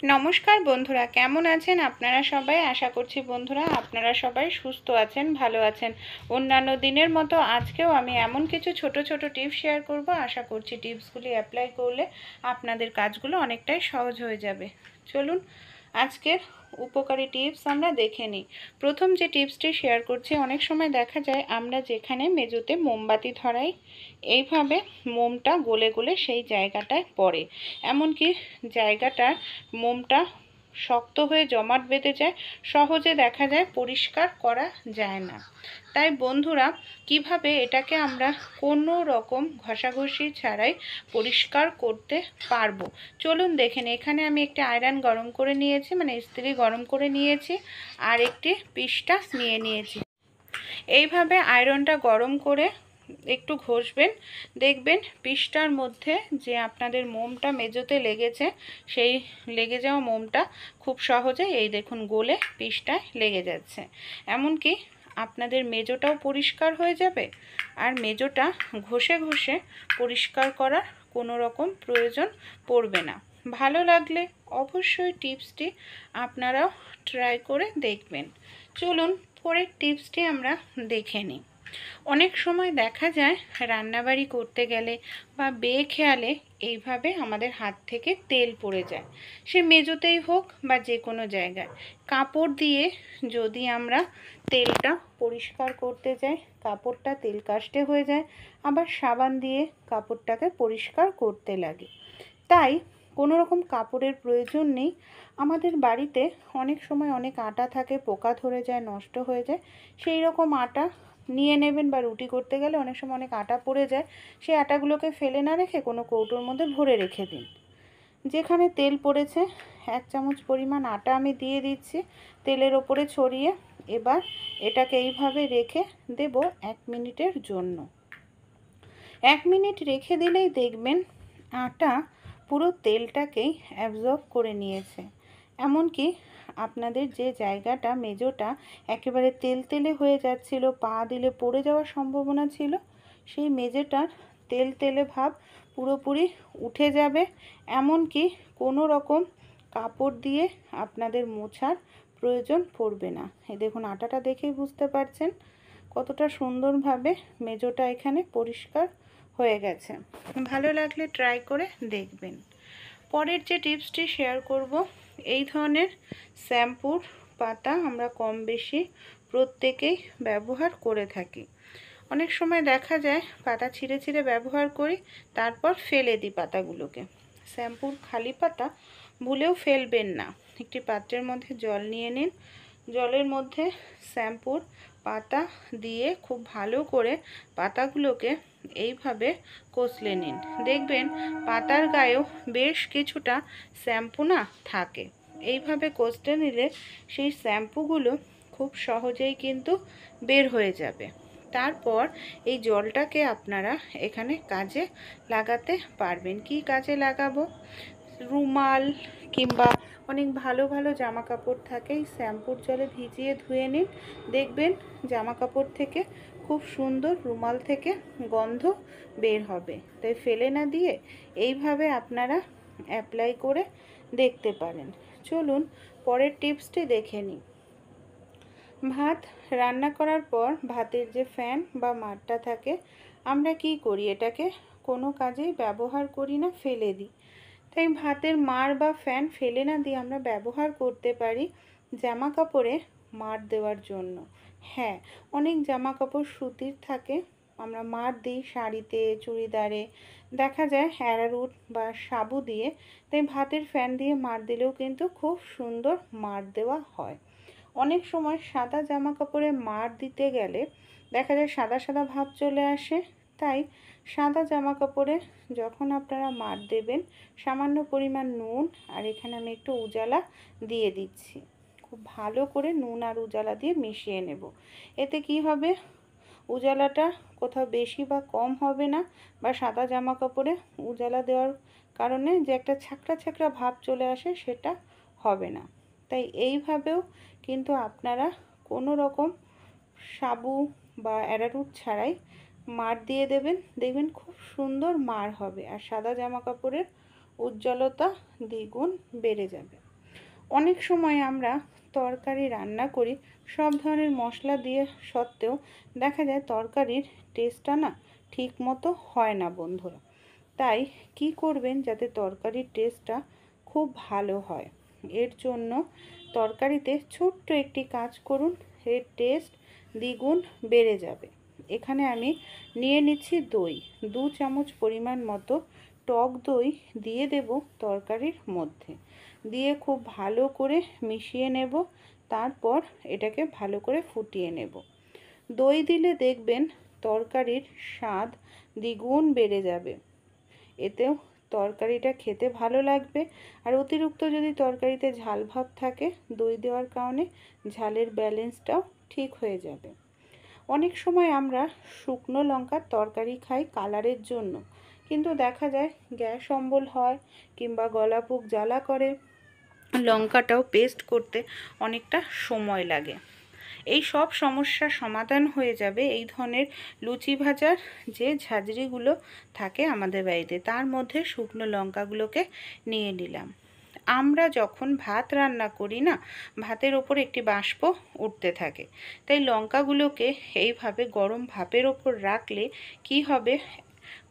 নমস্কার বন্ধুরা, কেমন আছেন আপনারা সবাই? আশা করছি বন্ধুরা আপনারা সবাই সুস্থ আছেন, ভালো আছেন। অন্যান্য দিনের মতো আজকেও আমি এমন কিছু ছোট ছোট টিপস শেয়ার করব। আশা করছি টিপসগুলি অ্যাপ্লাই করলে আপনাদের কাজগুলো অনেকটাই সহজ হয়ে যাবে। চলুন আজকের উপকারী টিপস আমরা দেখে নিই। প্রথম যে টিপসটি শেয়ার করছি, অনেক সময় দেখা যায় আমরা যেখানে মেঝেতে মোমবাতি ধরাই, এইভাবে মোমটা গলে গলে সেই জায়গাটায় পড়ে, এমনকি জায়গাটার মোমটা শক্ত হয়ে জমাট বেঁধে যায়, সহজে দেখা যায় পরিষ্কার করা যায় না। তাই বন্ধুরা, কিভাবে এটাকে আমরা কোনো রকম ঘষাঘষি ছাড়াই পরিষ্কার করতে পারবো চলুন দেখেন। এখানে আমি একটি আয়রন গরম করে নিয়েছি, মানে ইস্ত্রি গরম করে নিয়েছি, আর একটি পিস্টা নিয়ে নিয়েছি। এইভাবে আয়রনটা গরম করে একটু ঘষবেন, দেখবেন পিস্টার মধ্যে যে আপনাদের মোমটা মেঝেতে লেগেছে, সেই লেগে যাওয়া মোমটা খুব সহজে এই দেখুন গলে পিস্টায় লেগে যাচ্ছে। এমনকি আপনাদের মেঝোটাও পরিষ্কার হয়ে যাবে, আর মেঝোটা ঘষে ঘষে পরিষ্কার করার কোনো রকম প্রয়োজন পড়বে না। ভালো লাগলে অবশ্যই টিপসটি আপনারাও ট্রাই করে দেখবেন। চলুন পরের টিপসটি আমরা দেখে নিই। অনেক সময় দেখা যায় রান্নাবাড়ি করতে গেলে বা বেখেয়ালে এইভাবে আমাদের হাত থেকে তেল পড়ে যায়, সে মেঝোতেই হোক বা যে কোনো জায়গায়। কাপড় দিয়ে যদি আমরা তেলটা পরিষ্কার করতে যাই, কাপড়টা তেল কাস্টে হয়ে যায়, আবার সাবান দিয়ে কাপড়টাকে পরিষ্কার করতে লাগে। তাই কোনো রকম কাপড়ের প্রয়োজন নেই। আমাদের বাড়িতে অনেক সময় অনেক আটা থাকে, পোকা ধরে যায়, নষ্ট হয়ে যায়। সেই রকম আটা নিয়ে নেবেন, বা রুটি করতে গেলে অনেক সময় অনেক আটা পড়ে যায়, সেই আটাগুলোকে ফেলে না রেখে কোনো কৌটোর মধ্যে ভরে রেখে দিন। যেখানে তেল পড়েছে 1 চামচ পরিমাণ আটা আমি দিয়ে দিচ্ছি তেলের ওপরে ছড়িয়ে। এবার এটাকে এইভাবে রেখে দেব 1 মিনিটের জন্য। 1 মিনিট রেখে দিলেই দেখবেন আটা পুরো তেলটাকেই অ্যাবজর্ব করে নিয়েছে। এমনকি আপনাদের যে জায়গাটা মেঝোটা একেবারে তেলতেলে হয়ে যাচ্ছিল, পা দিলে পড়ে যাওয়ার সম্ভাবনা ছিল, সেই মেঝেটার তেলতেলে ভাব পুরোপুরি উঠে যাবে। এমনকি কোনো রকম কাপড় দিয়ে আপনাদের মোছার প্রয়োজন পড়বে না। এই দেখুন, আটাটা দেখেই বুঝতে পারছেন কতটা সুন্দরভাবে মেঝোটা এখানে পরিষ্কার হয়ে গেছে। ভালো লাগলে ট্রাই করে দেখবেন। পরের যে টিপসটি শেয়ার করব, এই ধরনের শ্যাম্পুর পাতা আমরা কম বেশি প্রত্যেকেই ব্যবহার করে থাকি। অনেক সময় দেখা যায় পাতা ছিঁড়ে ছিঁড়ে ব্যবহার করি, তারপর ফেলে দিই পাতাগুলোকে। শ্যাম্পুর খালি পাতা ভুলেও ফেলবেন না। একটি পাত্রের মধ্যে জল নিয়ে নিন, জলের মধ্যে শ্যাম্পুর পাতা দিয়ে খুব ভালো করে পাতাগুলোকে এইভাবে কষলে নিন। দেখবেন পাতার গায়েও বেশ কিছুটা শ্যাম্পু না থাকে। এইভাবে কষলে নিলে সেই শ্যাম্পুগুলো খুব সহজেই কিন্তু বের হয়ে যাবে। তারপর এই জলটাকে আপনারা এখানে কাজে লাগাতে পারবেন। কি কাজে লাগাবো? রুমাল কিংবা অনেক ভালো ভালো জামা কাপড় থাকে, এই শ্যাম্পুর জলে ভিজিয়ে ধুয়ে নিন। দেখবেন জামা কাপড় থেকে খুব সুন্দর, রুমাল থেকে গন্ধ বের হবে। তাই ফেলে না দিয়ে এইভাবে আপনারা অ্যাপ্লাই করে দেখতে পারেন। চলুন পরের টিপসটি দেখে নিই। ভাত রান্না করার পর ভাতের যে ফ্যান বা মাড়টা থাকে, আমরা কি করি? এটাকে কোনো কাজেই ব্যবহার করি না, ফেলে দিই। তাই ভাতের মাড় বা ফ্যান ফেলে না দিয়ে আমরা ব্যবহার করতে পারি জামা কাপড়ে মাড় দেওয়ার জন্য। হ্যাঁ, অনেক জামা কাপড় সুতির থাকে, আমরা মাড় দিই শাড়িতে, চুড়িদারে, দেখা যায় অ্যারারুট বা সাবু দিয়ে। তাই ভাতের ফ্যান দিয়ে মাড় দিলেও কিন্তু খুব সুন্দর মাড় দেওয়া হয়। অনেক সময় সাদা জামা কাপড়ে মাড় দিতে গেলে দেখা যায় সাদা সাদা ভাব চলে আসে। তাই সাদা জামা কাপড়ে যখন আপনারা মাড় দেবেন, সামান্য পরিমাণ নুন, আর এখানে আমি একটু উজালা দিয়ে দিচ্ছি। খুব ভালো করে নুন আর উজালা দিয়ে মিশিয়ে নেব। এতে কি হবে? উজালাটা কোথাও বেশি বা কম হবে না, বা সাদা জামা কাপড়ে উজালা দেওয়ার কারণে যে একটা ছ্যাঁকড়া ছ্যাঁকড়া ভাব চলে আসে, সেটা হবে না। তাই এইভাবেও কিন্তু আপনারা কোনো রকম সাবু বা অ্যারারুট ছাড়াই মাড় দিয়ে দেবেন, দেখবেন খুব সুন্দর মাড় হবে, আর সাদা জামা কাপড়ের উজ্জ্বলতা দ্বিগুণ বেড়ে যাবে। অনেক সময় আমরা তরকারি রান্না করি সব ধরনের মশলা দিয়ে সত্ত্বেও দেখা যায় তরকারির টেস্টটা না ঠিক মতো হয় না বন্ধুরা। তাই কি করবেন যাতে তরকারির টেস্টটা খুব ভালো হয়, এর জন্য তরকারিতে ছোট্ট একটি কাজ করুন, এর টেস্ট দ্বিগুণ বেড়ে যাবে। এখানে আমি নিয়ে নিচ্ছি দই, 2 চামচ পরিমাণ মতো টক দই দিয়ে দেব তরকারির মধ্যে, দিয়ে খুব ভালো করে মিশিয়ে নেব। তারপর এটাকে ভালো করে ফুটিয়ে নেব। দই দিলে দেখবেন তরকারির স্বাদ দ্বিগুণ বেড়ে যাবে, এতেও তরকারিটা খেতে ভালো লাগবে। আর অতিরিক্ত যদি তরকারিতে ঝাল ভাব থাকে, দই দেওয়ার কারণে ঝালের ব্যালেন্সটাও ঠিক হয়ে যাবে। অনেক সময় আমরা শুকনো লঙ্কার তরকারি খাই কালারের জন্য, কিন্তু দেখা যায় গ্যাস অম্বল হয় কিংবা গলাপুক জ্বালা করে, লঙ্কাটাও পেস্ট করতে অনেকটা সময় লাগে। এই সব সমস্যার সমাধান হয়ে যাবে এই ধরনের লুচি ভাজার যে ঝাঁঝরিগুলো থাকে আমাদের বাড়িতে, তার মধ্যে শুকনো লঙ্কাগুলোকে নিয়ে নিলাম। আমরা যখন ভাত রান্না করি না, ভাতের ওপর একটি বাষ্প উঠতে থাকে, তাই লঙ্কাগুলোকে এইভাবে গরম ভাপের ওপর রাখলে কি হবে,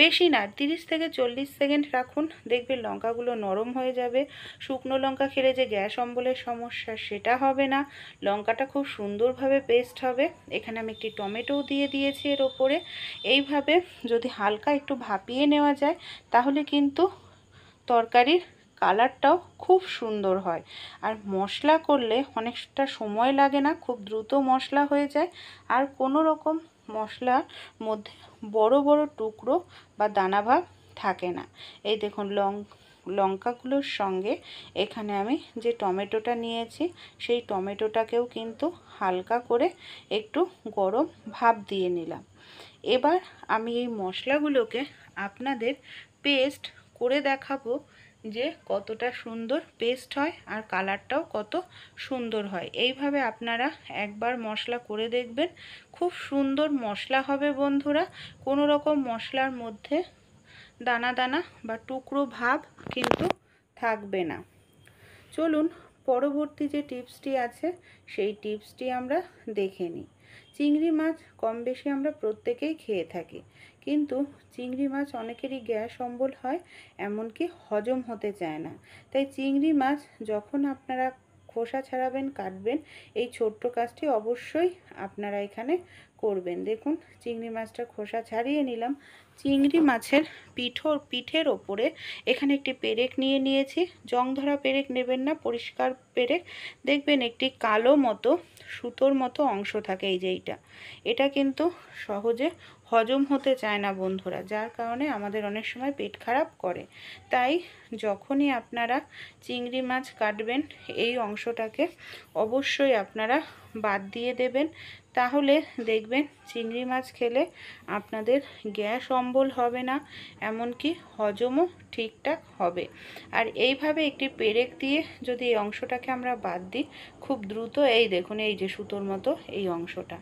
বেশি না 30 থেকে 40 সেকেন্ড রাখুন, দেখবে লঙ্কাগুলো নরম হয়ে যাবে। শুকনো লঙ্কা খেলে যে গ্যাস অম্বলের সমস্যা সেটা হবে না, লঙ্কাটা খুব সুন্দরভাবে পেস্ট হবে। এখানে আমি একটি টমেটোও দিয়ে দিয়েছি এর ওপরে। এইভাবে যদি হালকা একটু ভাপিয়ে নেওয়া যায় তাহলে কিন্তু তরকারির কালারটাও খুব সুন্দর হয়। আর মশলা করলে অনেকটা সময় লাগে না, খুব দ্রুত মশলা হয়ে যায়। আর কোনো রকম মশলার মধ্যে বড় বড় টুকরো বা দানাভাব থাকে না। এই দেখুন লঙ্কাগুলোর সঙ্গে এখানে আমি যে টমেটোটা নিয়েছি সেই টমেটোটাকেও কিন্তু হালকা করে একটু গরম ভাপ দিয়ে নিলাম। এবার আমি এই মশলাগুলোকে আপনাদের পেস্ট করে দেখাবো যে কতটা সুন্দর পেস্ট হয় আর কালারটাও কত সুন্দর হয়। এইভাবে আপনারা একবার মশলা করে দেখবেন, খুব সুন্দর মশলা হবে বন্ধুরা। কোনো রকম মশলার মধ্যে দানা দানা বা টুকরো ভাব কিন্তু থাকবে না। চলুন পরবর্তী যে টিপসটি আছে সেই টিপসটি আমরা দেখে নিই। চিংড়ি মাছ কম বেশি আমরা প্রত্যেকেই খেয়ে থাকি, কিন্তু চিংড়ি মাছ অনেকেরই গ্যাস অম্বল হয়, এমনকি হজম হতে চায় না। তাই চিংড়ি মাছ যখন আপনারা খোসা ছাড়াবেন, কাটবেন, এই ছোট্ট কাজটি অবশ্যই আপনারা এখানে করবেন। দেখুন চিংড়ি মাছটা খোসা ছাড়িয়ে নিলাম। চিংড়ি মাছের পিঠের ওপরে এখানে একটি পেরেক নিয়ে নিয়েছি। জং ধরা পেরেক নেবেন না, পরিষ্কার পেরেক। দেখবেন একটি কালো মতো সুতোর মতো অংশ থাকে, এই যে এটা কিন্তু সহজে হজম হতে চায় না বন্ধুরা, যার কারণে আমাদের অনেক সময় পেট খারাপ করে। তাই যখনই আপনারা চিংড়ি মাছ কাটবেন এই অংশটাকে অবশ্যই আপনারা বাদ দিয়ে দেবেন, তাহলে দেখবেন চিংড়ি মাছ খেলে আপনাদের গ্যাস অম্বল হবে না, এমনকি হজমও ঠিকঠাক হবে। আর এইভাবে একটি পেরেক দিয়ে যদি এই অংশটাকে আমরা বাদ দিই খুব দ্রুত, এই দেখুন এই যে সুতোর মতো এই অংশটা,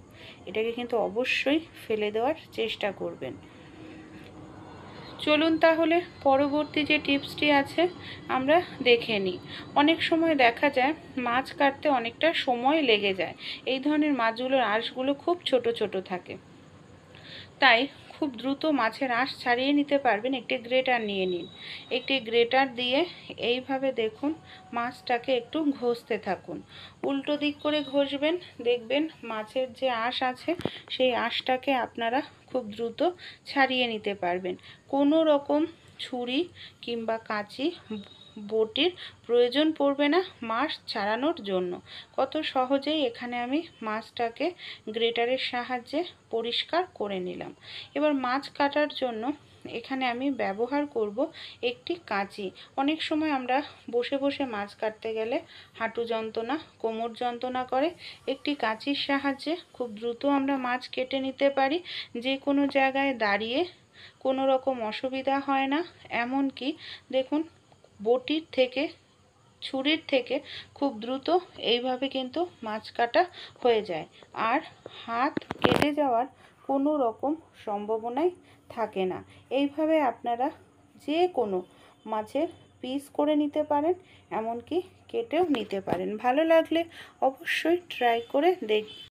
এটাকে কিন্তু অবশ্যই ফেলে দেওয়ার চেষ্টা করবেন। চলুন তাহলে পরবর্তী যে টিপসটি আছে আমরা দেখে নিই। অনেক সময় দেখা যায় মাছ কাটতে অনেকটা সময় লেগে যায়, এই ধরনের মাছগুলোর আঁশগুলো খুব ছোট ছোট থাকে। তাই খুব দ্রুত মাছের আঁশ ছাড়িয়ে নিতে পারবেন, একটি গ্রেটার নিয়ে নিন। একটি গ্রেটার দিয়ে এইভাবে দেখুন মাছটাকে একটু ঘষতে থাকুন, উল্টো দিক করে ঘষবেন, দেখবেন মাছের যে আঁশ আছে সেই আঁশটাকে আপনারা খুব দ্রুত ছাড়িয়ে নিতে পারবেন। কোনো রকম ছুরি কিংবা কাঁচি বটির প্রয়োজন পড়বে না মাছ ছাড়ানোর জন্য। কত সহজেই এখানে আমি মাছটাকে গ্রেটারের সাহায্যে পরিষ্কার করে নিলাম। এবার মাছ কাটার জন্য এখানে আমি ব্যবহার করব একটি কাঁচি। অনেক সময় আমরা বসে বসে মাছ কাটতে গেলে হাঁটু যন্ত্রণা, কোমর যন্ত্রণা করে, একটি কাঁচির সাহায্যে খুব দ্রুত আমরা মাছ কেটে নিতে পারি। যে কোনো জায়গায় দাঁড়িয়ে কোনো রকম অসুবিধা হয় না। এমনকি দেখুন বটির থেকে, ছুরির থেকে খুব দ্রুত এইভাবে কিন্তু মাছ কাটা হয়ে যায়, আর হাত কেটে যাওয়ার কোনো রকম সম্ভাবনাই থাকে না। এইভাবে আপনারা যে কোনো মাছের পিস করে নিতে পারেন, এমনকি কেটেও নিতে পারেন। ভালো লাগলে অবশ্যই ট্রাই করে